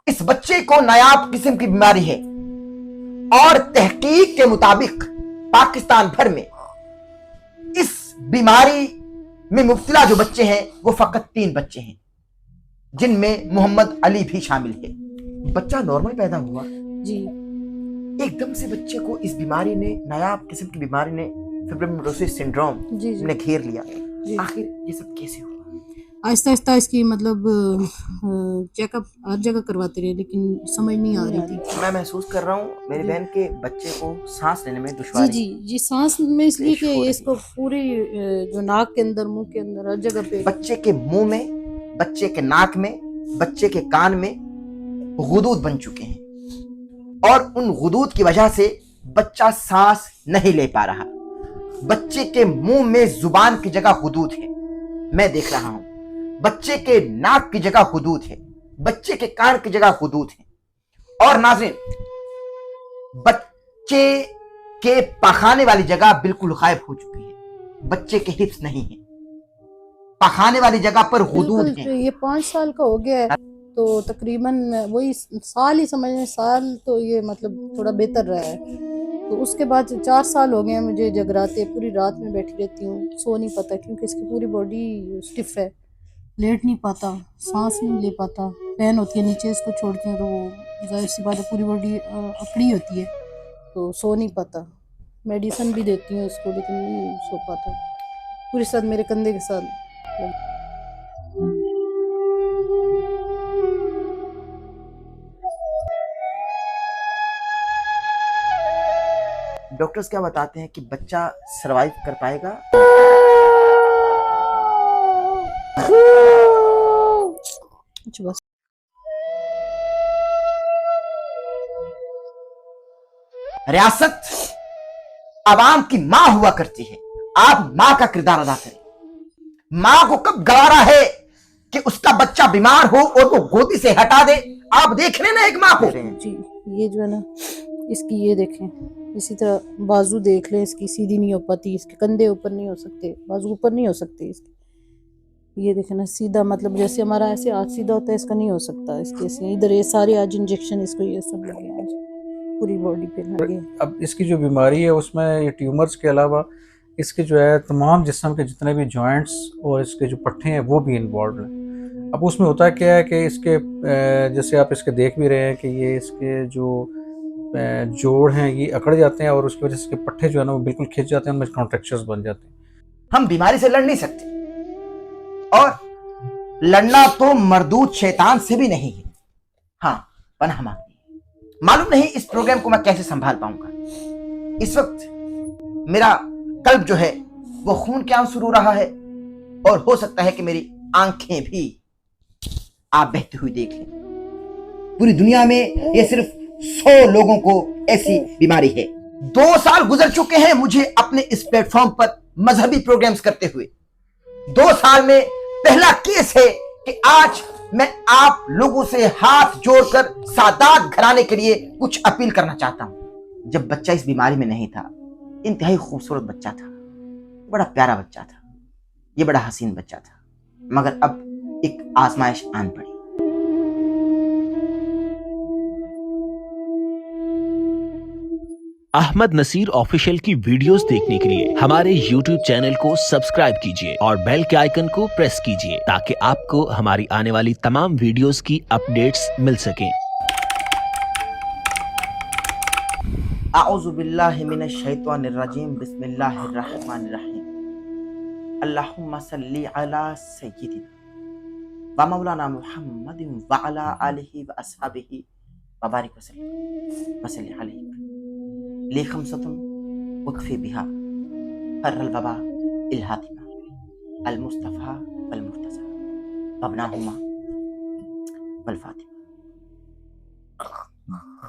اس بچے کو نایاب قسم کی بیماری ہے اور تحقیق کے مطابق پاکستان بھر میں اس بیماری میں مبتلا جو بچے ہیں وہ فقط 3 بچے ہیں، جن میں محمد علی بھی شامل ہے۔ بچہ نارمل پیدا ہوا جی، ایک دم سے بچے کو اس بیماری نے، نایاب قسم کی بیماری نے، فبرمٹوسس سنڈروم جی نے گھیر لیا۔ جی، آخر یہ سب کیسے ہوا؟ آہستہ آہستہ اس کی مطلب چیک اپ ہر جگہ کرواتے رہے لیکن سمجھ نہیں آ رہی تھی۔ میں محسوس کر رہا ہوں میری بہن کے بچے کو سانس لینے میں جی دشواری، جی جی، سانس میں اس لیے کہ ہو اس کو پوری جو ناک کے اندر، منہ کے اندر، ہر جگہ پہ بچے کے منہ میں، بچے کے ناک میں، بچے کے کان میں غدود بن چکے ہیں اور ان غدود کی وجہ سے بچہ سانس نہیں لے پا رہا۔ بچے کے منہ میں زبان کی جگہ غدود ہے، میں دیکھ رہا ہوں۔ بچے کے ناک کی جگہ غدود ہے، بچے کے کان کی جگہ غدود ہے، اور ناظرین بچے کے پخانے والی جگہ بالکل غائب ہو چکی ہے، بچے کے ہپس نہیں ہیں، پخانے والی جگہ پر غدود بالکل۔ ہیں۔ یہ 5 سال کا ہو گیا ہے تو تقریباً وہی سال ہی سمجھیں، سال تو یہ مطلب تھوڑا بہتر رہا ہے۔ تو اس کے بعد 4 سال ہو گئے ہیں مجھے جگراتے، پوری رات میں بیٹھی رہتی ہوں، سو نہیں پاتا کیونکہ اس کی پوری باڈی سٹف ہے، لیٹ نہیں پاتا، سانس نہیں لے پاتا، پین ہوتی ہے نیچے اس کو چھوڑتی ہوں تو وہ ظاہر سی بات ہے پوری باڈی اکڑی ہوتی ہے تو سو نہیں پاتا۔ میڈیسن بھی دیتی ہوں اس کو لیکن نہیں سو پاتا، پوری ساتھ میرے کندھے کے ساتھ۔ ڈاکٹرز کیا بتاتے ہیں کہ بچہ سروائیو کر پائے گا؟ بس ریاست عوام کی ماں ہوا کرتی ہے، آپ ماں کا کردار ادا کریں۔ ماں کو کب گوارا ہے کہ اس کا بچہ بیمار ہو اور وہ گودی سے ہٹا دے؟ آپ دیکھ رہے نا ایک ماں کو، جی، یہ جو ہے نا اس کی یہ دیکھیں، اسی طرح بازو دیکھ لیں، اس کی سیدھی نہیں ہو پاتی، اس کے کندھے اوپر نہیں ہو سکتے، بازو اوپر نہیں ہو سکتے اس کے، یہ دیکھیں نا سیدھا، مطلب جیسے ہمارا ایسے ہاتھ سیدھا ہوتا ہے اس کا نہیں ہو سکتا، اس کے ایسے ادھر یہ سارے آج انجیکشن اس کو یہ سب لگے ہیں، آج پوری باڈی پہ لگے ہیں۔ اب اس کی جو بیماری ہے اس میں یہ ٹیومرز کے علاوہ اس کے جو ہے تمام جسم کے جتنے بھی جوائنٹس اور اس کے جو پٹھے ہیں وہ بھی انوالوڈ ہیں۔ اب اس میں ہوتا کیا ہے کہ اس کے جیسے آپ اس کے دیکھ بھی رہے ہیں کہ یہ اس کے جو جوڑ ہیں یہ اکڑ جاتے ہیں اور اس کی وجہ سے اس کے پٹھے جو ہے نا وہ بالکل کھنچ جاتے ہیں، ان میں کانٹریکچرز بن جاتے ہیں۔ ہم بیماری سے لڑ نہیں سکتے، اور لڑنا تو مردود شیطان سے بھی نہیں ہے، ہاں پناہ مانگنی ہے۔ معلوم نہیں اس پروگرام کو میں کیسے سنبھال پاؤں گا۔ اس وقت میرا قلب جو ہے وہ خون کے آنسو رو رہا ہے، اور ہو سکتا ہے کہ میری آنکھیں بھی آپ بہتی ہوئی دیکھ لیں۔ پوری دنیا میں یہ صرف 100 لوگوں کو ایسی بیماری ہے۔ 2 سال گزر چکے ہیں مجھے اپنے اس پلیٹ فارم پر مذہبی پروگرامز کرتے ہوئے۔ 2 سال میں پہلا کیس ہے کہ آج میں آپ لوگوں سے ہاتھ جوڑ کر سادات گھرانے کے لیے کچھ اپیل کرنا چاہتا ہوں۔ جب بچہ اس بیماری میں نہیں تھا، انتہائی خوبصورت بچہ تھا، بڑا پیارا بچہ تھا، یہ بڑا حسین بچہ تھا، مگر اب ایک آزمائش آن پڑی۔ احمد نصیر آفیشیل کی ویڈیوز دیکھنے کے لیے ہمارے یوٹیوب چینل کو سبسکرائب کیجیے اور بیل کے آئیکن کو پریس کیجیے تاکہ آپ کو ہماری آنے والی تمام ویڈیوز کی اپڈیٹس مل سکیں۔ اعوذ باللہ من الشیطان الرجیم، بسم اللہ الرحمن الرحیم، اللہم صلی علی سیدنا و مولانا محمد وعلی آلہ و اصحابہ وبارک وسلم وصلی علیہ لی خمسۃ وکفی بہا حر الوبا الحاتمہ المصطفیٰ والمرتضی وابناہما والفاطمہ۔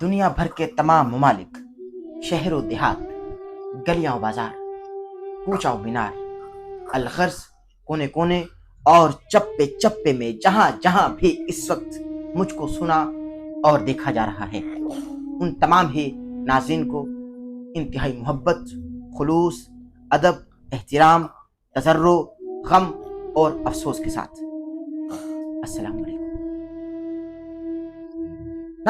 دنیا بھر کے تمام ممالک، شہر و دیہات، گلیاں و بازار، کوچہ و مینار، الغرض کونے کونے اور چپے چپے میں جہاں جہاں بھی اس وقت مجھ کو سنا اور دیکھا جا رہا ہے، ان تمام ہی ناظرین کو انتہائی محبت، خلوص، ادب، احترام، تضرع، غم اور افسوس کے ساتھ السلام علیکم۔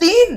3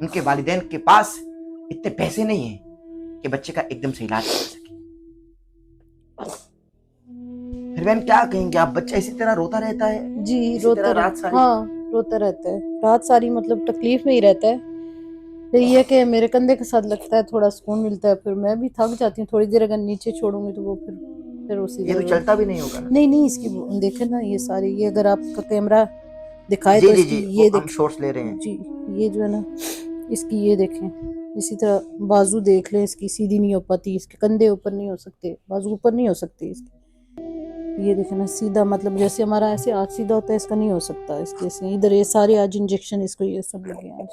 ان کے والدین کے پاس اتنے پیسے نہیں ہیں کہ بچے کا ایک دم سے علاج کر سکے. پھر بہن کیا کہیں گے آپ؟ بچہ اسی طرح روتا رہتا ہے جی اسی روتا طرح رات ساری؟ ہاں روتا رہتا ہے رات ساری، مطلب تکلیف میں ہی رہتا ہے. پھر یہ کہ میرے کندھے کے ساتھ لگتا ہے، تھوڑا سکون ملتا ہے. پھر میں بھی تھک جاتی ہوں تھوڑی دیر، اگر نیچے چھوڑوں گی تو وہ پھر اسی یہ تو طرح چلتا بھی نہیں ہوگا نا؟ نہیں اس کی دیکھیں نا، یہ ساری، یہ اگر آپ کا کیمرہ دکھائے جی تو جی اس کی جی یہ ہم شارٹس لے رہے ہیں. جی یہ جو ہے نا اس کی یہ دیکھیں، اسی طرح بازو دیکھ لیں، اس کی سیدھی نہیں ہو پاتی، اس کے کندھے اوپر نہیں ہو سکتے، بازو اوپر نہیں ہو سکتے اس کے. یہ دیکھیں نا سیدھا، مطلب جیسے ہمارا ایسے ہاتھ سیدھا ہوتا ہے، اس کا نہیں ہو سکتا. اس کے سے ادھر یہ سارے آج انجیکشن اس کو یہ سب لگے ہیں، آج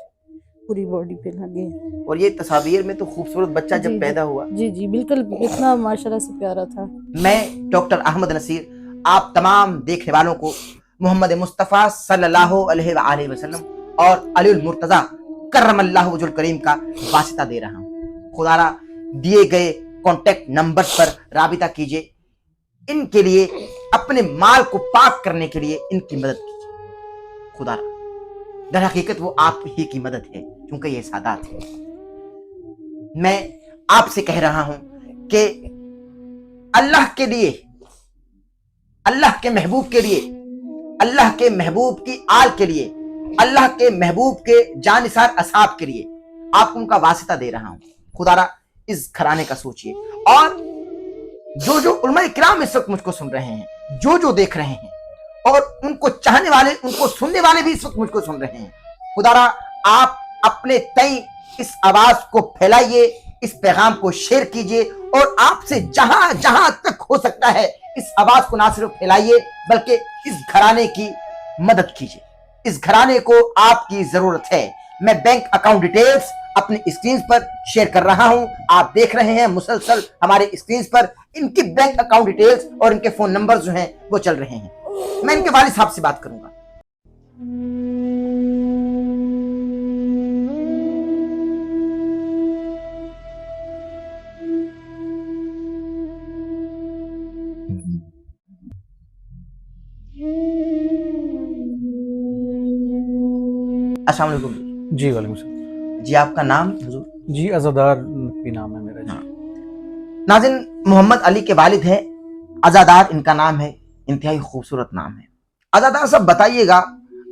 پوری باڈی پہ لگے ہیں. اور یہ تصاویر میں تو خوبصورت بچہ جب پیدا ہوا. جی بالکل اتنا ماشاءاللہ سے پیارا تھا. میں ڈاکٹر احمد نصیر آپ تمام دیکھنے والوں کو محمد مصطفیٰ صلی اللہ علیہ وآلہ وسلم اور علی المرتضیٰ کرم اللہ وجہ الکریم کا واسطہ دے رہا ہوں. خدا را دیے گئے کانٹیکٹ نمبر پر رابطہ کیجئے، ان کے لیے اپنے مال کو پاک کرنے کے لیے ان کی مدد کیجئے. خدا را در حقیقت وہ آپ ہی کی مدد ہے، کیونکہ یہ سادات ہے. میں آپ سے کہہ رہا ہوں کہ اللہ کے لیے، اللہ کے محبوب کے لیے، اللہ کے محبوب کی آل کے لیے، اللہ کے محبوب کے جانثار اصحاب کے لیے آپ ان کا واسطہ دے رہا ہوں. خدا را اس گھرانے کا سوچئے، اور جو علماء کرام اس وقت مجھ کو سن رہے ہیں، جو دیکھ رہے ہیں، اور ان کو چاہنے والے، ان کو سننے والے بھی اس وقت مجھ کو سن رہے ہیں، خدا را آپ اپنے تئیں اس آواز کو پھیلائیے، اس پیغام کو شیئر کیجئے، اور آپ سے جہاں جہاں تک ہو سکتا ہے اس آواز کو نہ صرف پھیلائیے بلکہ اس گھرانے کی مدد کیجئے. اس گھرانے کو آپ کی ضرورت ہے. میں بینک اکاؤنٹ ڈیٹیلز اپنی اسکرین پر شیئر کر رہا ہوں، آپ دیکھ رہے ہیں مسلسل ہمارے اسکرین پر ان کی بینک اکاؤنٹ ڈیٹیلز اور ان کے فون نمبر جو ہیں وہ چل رہے ہیں. میں ان کے والد صاحب سے بات کروں گا. السلام علیکم. جی وعلیکم السلام. جی آپ کا نام حضور؟ جی عزادار بھی نام ہے میرا. جی ناظرین، محمد علی کے والد ہیں، عزادار ان کا نام ہے. انتہائی خوبصورت نام ہے. عزادار صاحب بتائیے گا،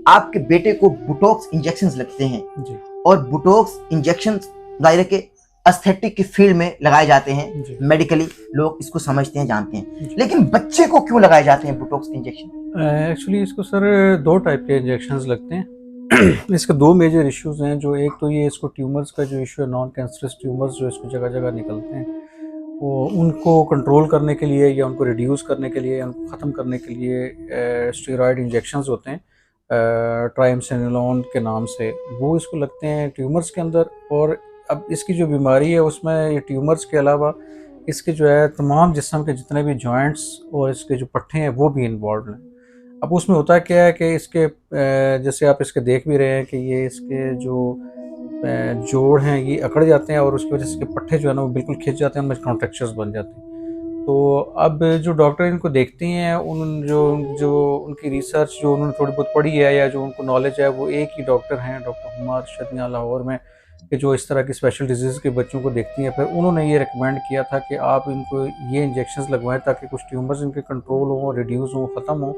آپ کے بیٹے کو بوٹوکس انجیکشنز لگتے ہیں، جی اور بوٹوکس انجیکشنز ظاہر ہے کہ استھیٹک کی فیلڈ میں لگائے جاتے ہیں، جی میڈیکلی لوگ اس کو سمجھتے ہیں، جانتے ہیں، جی. لیکن بچے کو کیوں لگائے جاتے ہیں بوٹوکس انجیکشن؟ ایکچولی اس کو سر دو ٹائپ کے انجیکشنز لگتے ہیں. اس کے دو میجر ایشوز ہیں. جو ایک تو یہ اس کو ٹیومرز کا جو ایشو ہے، نان کینسرس ٹیومرز جو اس کو جگہ جگہ نکلتے ہیں، وہ ان کو کنٹرول کرنے کے لیے یا ان کو ریڈیوس کرنے کے لیے یا ان کو ختم کرنے کے لیے اسٹیرائڈ انجیکشنز ہوتے ہیں ٹرائمسینولون کے نام سے، وہ اس کو لگتے ہیں ٹیومرز کے اندر. اور اب اس کی جو بیماری ہے اس میں یہ ٹیومرز کے علاوہ اس کے جو ہے تمام جسم کے جتنے بھی جوائنٹس اور اس کے جو پٹھے ہیں وہ بھی انوالوڈ ہیں. اب اس میں ہوتا کیا ہے کہ اس کے جیسے آپ اس کے دیکھ بھی رہے ہیں کہ یہ اس کے جو جوڑ ہیں یہ اکڑ جاتے ہیں، اور اس کی وجہ سے اس کے پٹھے جو ہے نا وہ بالکل کھنچ جاتے ہیں، ان میں کانٹریکچرز بن جاتے ہیں. تو اب جو ڈاکٹر ان کو دیکھتے ہیں، جو ان کی ریسرچ جو انہوں نے تھوڑی بہت پڑھی ہے یا جو ان کو نالج ہے، وہ ایک ہی ڈاکٹر ہیں، ڈاکٹر حمار شدیاں لاہور میں، کہ جو اس طرح کی اسپیشل ڈیزیز کے بچوں کو دیکھتی ہیں. پھر انہوں نے یہ ریکمینڈ کیا تھا کہ آپ ان کو یہ انجیکشنز لگوائیں تاکہ کچھ ٹیومرز ان کے کنٹرول ہوں، ریڈیوز ہوں، ختم ہوں.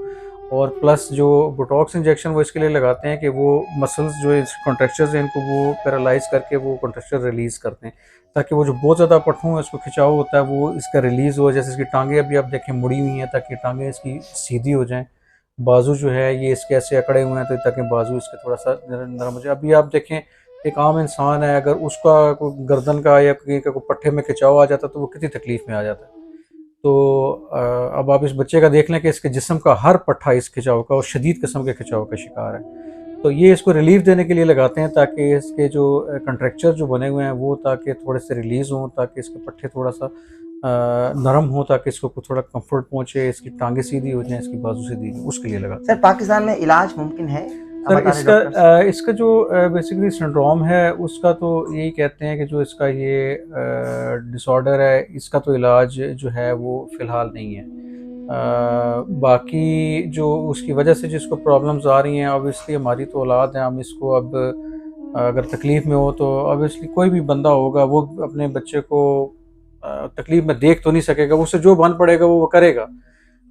اور پلس جو بوٹاکس انجیکشن وہ اس کے لیے لگاتے ہیں کہ وہ مسلز جو کنٹریکچرز ہیں ان کو وہ پیرالائز کر کے وہ کنٹریکچر ریلیز کرتے ہیں، تاکہ وہ جو بہت زیادہ پٹھوں ہے اس کو کھچاؤ ہوتا ہے وہ اس کا ریلیز ہو. جیسے اس کی ٹانگیں ابھی آپ دیکھیں مڑی ہوئی ہیں تاکہ ٹانگیں اس کی سیدھی ہو جائیں. بازو جو ہے یہ اس کے ایسے اکڑے ہوئے ہیں تو تاکہ بازو اس کے تھوڑا سا نرم ہو جائے. ابھی آپ دیکھیں ایک عام انسان ہے، اگر اس کا کوئی گردن کا یا کوئی پٹھے میں کھچاؤ آ جاتا تو وہ کتنی تکلیف میں آ جاتا ہے. تو اب آپ اس بچے کا دیکھ لیں کہ اس کے جسم کا ہر پٹھا اس کھچاؤ کا اور شدید قسم کے کھچاؤ کا شکار ہے. تو یہ اس کو ریلیف دینے کے لیے لگاتے ہیں تاکہ اس کے جو کنٹریکچر جو بنے ہوئے ہیں وہ تاکہ تھوڑے سے ریلیز ہوں، تاکہ اس کے پٹھے تھوڑا سا نرم ہوں، تاکہ اس کو تھوڑا کمفرٹ پہنچے، اس کی ٹانگیں سیدھی ہو جائیں، اس کی بازو سیدھی ہو، اس کے لیے لگاتے ہیں. سر پاکستان میں علاج ممکن ہے؟ سر اس کا جو بیسیکلی سنڈروم ہے اس کا تو یہی کہتے ہیں کہ جو اس کا یہ ڈس آرڈر ہے اس کا تو علاج جو ہے وہ فی الحال نہیں ہے. باقی جو اس کی وجہ سے جس کو پرابلمز آ رہی ہیں، اب اس لیے ہماری تو اولاد ہے، ہم اس کو اب اگر تکلیف میں ہو تو obviously کوئی بھی بندہ ہوگا وہ اپنے بچے کو تکلیف میں دیکھ تو نہیں سکے گا، اس سے جو بن پڑے گا وہ کرے گا.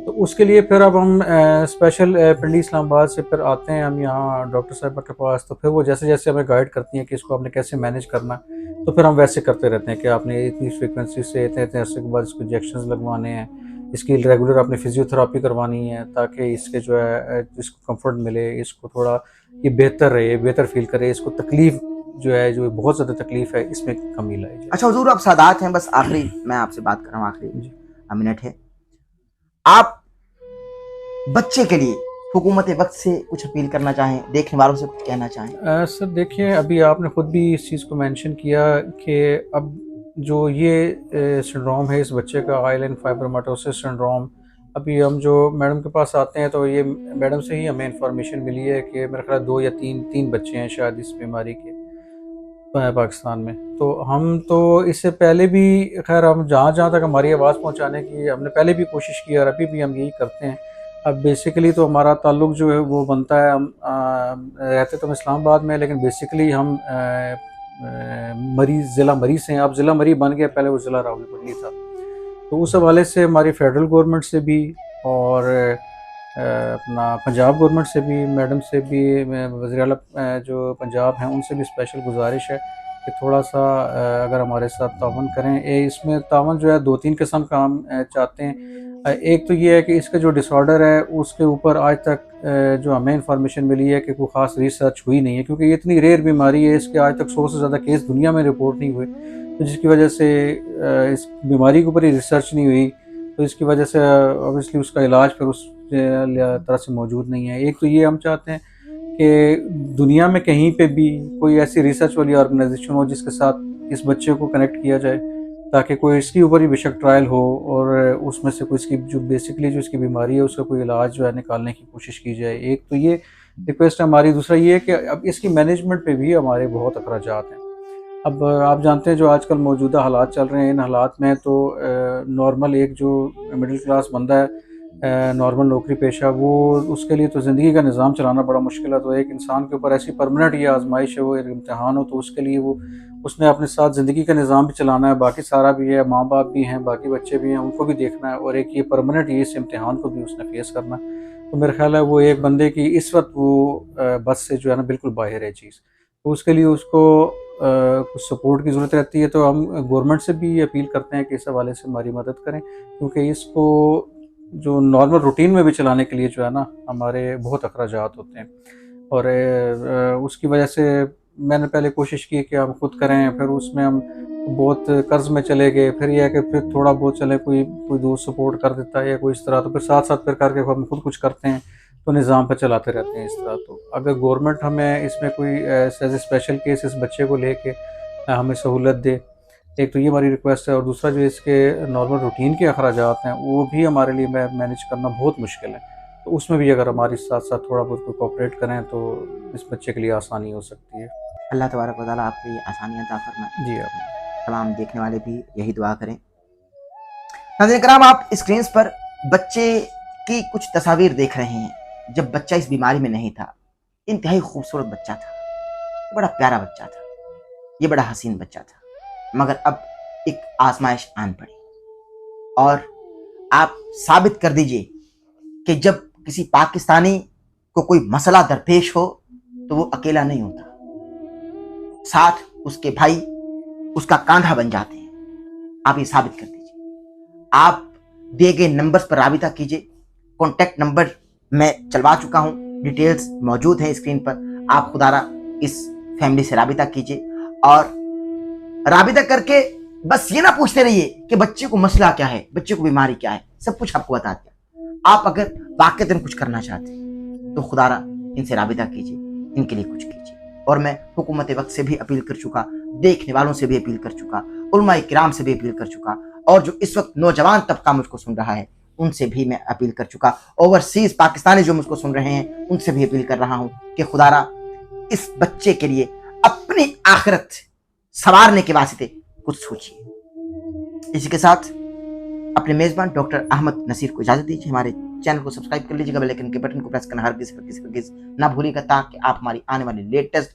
تو اس کے لیے پھر اب ہم اسپیشل پنڈی اسلام آباد سے پھر آتے ہیں ہم یہاں ڈاکٹر صاحبہ کے پاس. تو پھر وہ جیسے جیسے ہمیں گائیڈ کرتی ہیں کہ اس کو آپ نے کیسے مینیج کرنا ہے، تو پھر ہم ویسے کرتے رہتے ہیں کہ آپ نے اتنی فریکوینسی سے اتنے عرصے کے بعد اس کو انجیکشنز لگوانے ہیں، اس کی ریگولر آپ نے فزیوتھراپی کروانی ہے تاکہ اس کے جو ہے اس کو کمفرٹ ملے، اس کو تھوڑا یہ بہتر رہے، بہتر فیل کرے، اس کو تکلیف جو ہے جو بہت زیادہ تکلیف ہے اس میں کمی لائی جائے. اچھا حضور، آپ سادات ہیں، بس آخری میں آپ سے بات کر رہا ہوں، آخری جی. منٹ ہے. آپ بچے کے لیے حکومت وقت سے کچھ اپیل کرنا چاہیں، دیکھنے والوں سے کچھ کہنا چاہیں؟ سر دیکھیں، ابھی آپ نے خود بھی اس چیز کو مینشن کیا کہ اب جو یہ سنڈروم ہے اس بچے کا، آئیلینڈ فائبروماٹوسس سنڈروم، ابھی ہم جو میڈم کے پاس آتے ہیں تو یہ میڈم سے ہی ہمیں انفارمیشن ملی ہے کہ میرے خیال 2 یا 3 بچے ہیں شاید اس بیماری کے پاکستان میں. تو ہم تو اس سے پہلے بھی خیر ہم جہاں تک ہماری آواز پہنچانے کی ہم نے پہلے بھی کوشش کی اور ابھی بھی ہم یہی کرتے ہیں. اب بیسیکلی تو ہمارا تعلق جو ہے وہ بنتا ہے، ہم رہتے تو ہم اسلام آباد میں، لیکن بیسیکلی ہم ضلع مری سے ہیں. اب ضلع مری بن گیا، پہلے وہ ضلع راولپنڈی تھا. تو اس حوالے سے ہماری فیڈرل گورنمنٹ سے بھی اور اپنا پنجاب گورنمنٹ سے بھی، میڈم سے بھی، وزیر اعلیٰ جو پنجاب ہیں ان سے بھی اسپیشل گزارش ہے کہ تھوڑا سا اگر ہمارے ساتھ تعاون کریں. اس میں تعاون جو ہے 2-3 قسم کا ہم چاہتے ہیں. ایک تو یہ ہے کہ اس کا جو ڈس آرڈر ہے اس کے اوپر آج تک جو ہمیں انفارمیشن ملی ہے کہ کوئی خاص ریسرچ ہوئی نہیں ہے، کیونکہ یہ اتنی ریئر بیماری ہے، اس کے آج تک 100 سے زیادہ کیس دنیا میں رپورٹ نہیں ہوئے، تو جس کی وجہ سے اس بیماری کے اوپر ہی ریسرچ نہیں ہوئی، تو اس کی وجہ سے اوبیسلی اس کا علاج پھر اس طرح سے موجود نہیں ہے. ایک تو یہ ہم چاہتے ہیں کہ دنیا میں کہیں پہ بھی کوئی ایسی ریسرچ والی آرگنائزیشن ہو جس کے ساتھ اس بچے کو کنیکٹ کیا جائے تاکہ کوئی اس کے اوپر ہی بے شک ٹرائل ہو اور اس میں سے کوئی اس کی جو بیسکلی جو اس کی بیماری ہے اس کا کوئی علاج جو ہے نکالنے کی کوشش کی جائے. ایک تو یہ ریکویسٹ ہے ہماری. دوسرا یہ ہے کہ اب اس کی مینجمنٹ پہ بھی ہمارے بہت اخراجات ہیں. اب آپ جانتے ہیں جو آج کل موجودہ حالات چل رہے ہیں، ان حالات میں تو نارمل ایک جو مڈل کلاس بندہ ہے، نارمل نوکری پیشہ، وہ اس کے لیے تو زندگی کا نظام چلانا بڑا مشکل ہے. تو ایک انسان کے اوپر ایسی پرماننٹ یہ آزمائش ہے، وہ ایک امتحان ہو، تو اس کے لیے اس نے اپنے ساتھ زندگی کا نظام بھی چلانا ہے، باقی سارا بھی ہے، ماں باپ بھی ہیں، باقی بچے بھی ہیں، ان کو بھی دیکھنا ہے، اور ایک یہ پرماننٹ یہ اس امتحان کو بھی اس نے فیس کرنا ہے. تو میرا خیال ہے وہ ایک بندے کی اس وقت وہ بس سے جو ہے نا بالکل باہر ہے چیز. تو اس کے لیے اس کو کچھ سپورٹ کی ضرورت رہتی ہے. تو ہم گورنمنٹ سے بھی اپیل کرتے ہیں کہ اس حوالے سے ہماری مدد کریں، کیونکہ اس کو جو نارمل روٹین میں بھی چلانے کے لیے جو ہے نا ہمارے بہت اخراجات ہوتے ہیں. اور اس کی وجہ سے میں نے پہلے کوشش کی کہ ہم خود کریں، پھر اس میں ہم بہت قرض میں چلے گئے، پھر یہ ہے کہ پھر تھوڑا بہت چلے کوئی دوست سپورٹ کر دیتا ہے یا کوئی اس طرح، تو پھر ساتھ پھر کر کے ہم خود کچھ کرتے ہیں، تو نظام پہ چلاتے رہتے ہیں اس طرح. تو اگر گورنمنٹ ہمیں اس میں کوئی ایز اے اسپیشل کیس اس بچے کو لے کے ہمیں سہولت دے، ایک تو یہ ہماری ریکویسٹ ہے. اور دوسرا جو اس کے نارمل روٹین کے اخراجات ہیں وہ بھی ہمارے لیے مینیج کرنا بہت مشکل ہے. تو اس میں بھی اگر ہماری ساتھ تھوڑا بہت کوئی کوآپریٹ کریں تو اس بچے کے لیے آسانی ہو سکتی ہے. اللہ تبارک و تعالیٰ آپ کے لیے آسانیاں عطا فرمائے. جی آپ تمام دیکھنے والے بھی یہی دعا کریں. ناظرین کرام، آپ اسکرینز پر بچے کی کچھ تصاویر دیکھ رہے ہیں جب بچہ اس بیماری میں نہیں تھا. انتہائی خوبصورت بچہ تھا، بڑا پیارا بچہ تھا، یہ بڑا حسین بچہ تھا، مگر اب ایک آزمائش آن پڑی. اور آپ ثابت کر دیجئے کہ جب کسی پاکستانی کو کوئی مسئلہ درپیش ہو تو وہ اکیلا نہیں ہوتا، ساتھ اس کے بھائی اس کا کاندھا بن جاتے ہیں. آپ یہ ثابت کر دیجئے. آپ دیے گئے نمبرز پر رابطہ کیجئے. کانٹیکٹ نمبر میں چلوا چکا ہوں، ڈیٹیلز موجود ہیں اسکرین پر. آپ خدارا اس فیملی سے رابطہ کیجئے اور رابطہ کر کے بس یہ نہ پوچھتے رہیے کہ بچے کو مسئلہ کیا ہے، بچے کو بیماری کیا ہے، سب کچھ آپ کو بتا دیا. آپ اگر واقعتاً کچھ کرنا چاہتے ہیں تو خدارا ان سے رابطہ کیجئے، ان کے لیے کچھ کیجئے. اور میں حکومت وقت سے بھی اپیل کر چکا، دیکھنے والوں سے بھی اپیل کر چکا، علماء کرام سے بھی اپیل کر چکا، اور جو اس وقت نوجوان طبقہ مجھ کو سن رہا ہے ان سے بھی میں اپیل کر چکا. اوورسیز پاکستانی جو مجھ کو سن رہے ہیں ان سے بھی اپیل کر رہا ہوں کہ خدارا اس بچے کے لیے اپنی آخرت سنوارنے کے واسطے کچھ سوچیے. اسی کے ساتھ اپنے میزبان ڈاکٹر احمد نصیر کو اجازت دیجیے. ہمارے چینل کو سبسکرائب کر لیجیے گا، بیل آئکن کے بٹن کو پریس کرنا ہرگز نہ بھولیے گا تاکہ آپ ہماری آنے والی لیٹسٹ